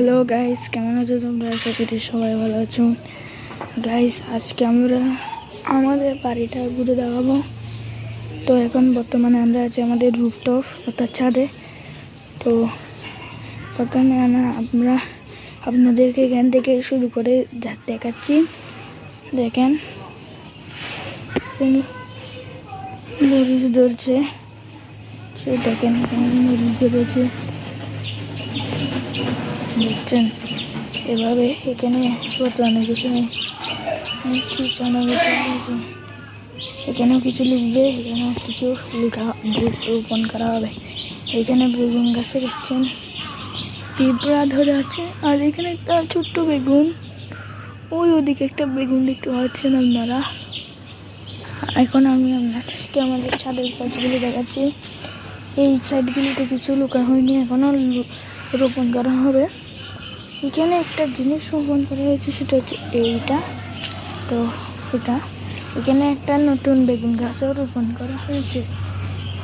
Hello guys, কেমন আছো তোমরা? আশা করি সবাই ভালো আছো। গাইস, আজকে আমরা আমাদের বাড়িটা ঘুরে দেখাবো। তো এখন বর্তমানে আমরা আছি আমাদের রুফটপ অর্থাৎ ছাদে। তো প্রথমে আমরা আপনাদেরকে এখান থেকে শুরু করে দেখাচ্ছি। দেখেন, মরিচ ধরছে, সে দেখেন এখানে মরিচ ধরেছে, দেখছেন? এভাবে এখানে অনেক কিছু নেই, এখানেও কিছু লিখবে, এখানেও কিছু রোপণ করা হবে। এখানে বেগুন গাছে দেখছেন পিঁপড়া ধরে আছে, আর এখানে একটা ছোট্ট বেগুন, ওদিকে একটা বেগুন দেখতে পাচ্ছেন আপনারা। এখন আমি আপনাদেরকে আমাদের ছাদের গাছগুলি দেখাচ্ছি। এই সাইডগুলিতে কিছু লুকা হয়নি, এখনও রোপণ করা হবে। এখানে একটা জিনিস রোপণ করা হয়েছে, সেটা হচ্ছে এইটা। তো এখানে একটা নতুন বেগুন গাছও রোপণ করা হয়েছে।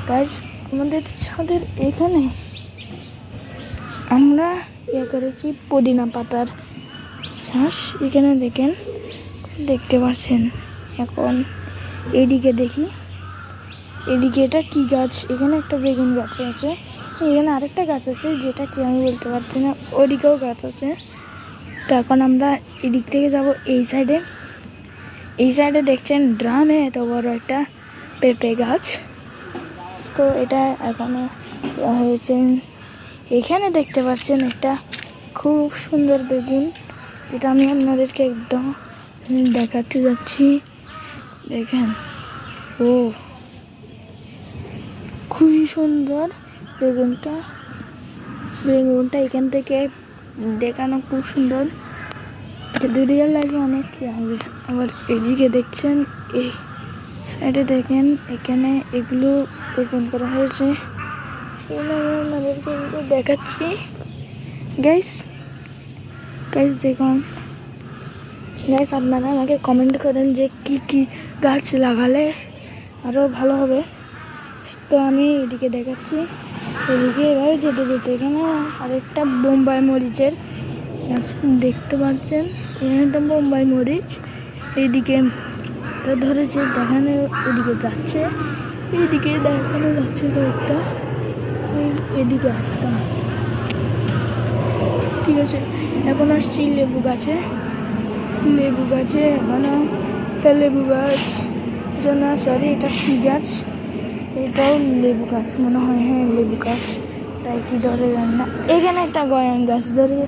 গাছ আমাদের ছাদের এখানে আমরা করেছি পুদিনা পাতার চাষ। এখানে দেখতে পাচ্ছেন। এখন এদিকে দেখি, এদিকে এটা কি গাছ? এখানে একটা বেগুন গাছ আছে, এখানে আরেকটা গাছ আছে, যেটা কি আমি বলতে পারছি না। ওদিকেও গাছ আছে। তো এখন আমরা এদিক থেকে যাব এই সাইডে দেখছেন ড্রামে এত বড় একটা পেঁপে গাছ। তো এটা এখনো হয়েছে। এখানে দেখতে পাচ্ছেন একটা খুব সুন্দর বেগুন, যেটা আমি আপনাদেরকে একদম দেখাতে যাচ্ছি। দেখেন, খুবই সুন্দর বেগুনটা এখান থেকে দেখানো খুব সুন্দর, রিয়েল লাগে অনেক হবে। আবার এদিকে দেখছেন, এই সাইডে দেখেন, এখানে এগুলো রোপণ করা হয়েছে। আপনাদেরকে এগুলো দেখাচ্ছি। গাইস দেখুন। গাইস, আপনারা আমাকে কমেন্ট করেন যে কি গাছ লাগালে আরও ভালো হবে। তো আমি এদিকে দেখাচ্ছি। এদিকে এভাবে যেতে এখানে আরেকটা বোম্বাই মরিচের গাছ দেখতে পাচ্ছেন। এখানে একটা বোম্বাই মরিচ এইদিকে ধরেছে, দেখানো ওদিকে যাচ্ছে, এইদিকে দেখানো যাচ্ছে কয়েকটা, এদিকে একটা। ঠিক আছে, এখন আসছি লেবু গাছে এখনো লেবু গাছ না, সরি, এটা কি গাছ? এটাও লেবু গাছ মনে হয়। হ্যাঁ, লেবু গাছ, তাই কি ধরে জানি না। এখানে একটা গয়ান গাছ ধরে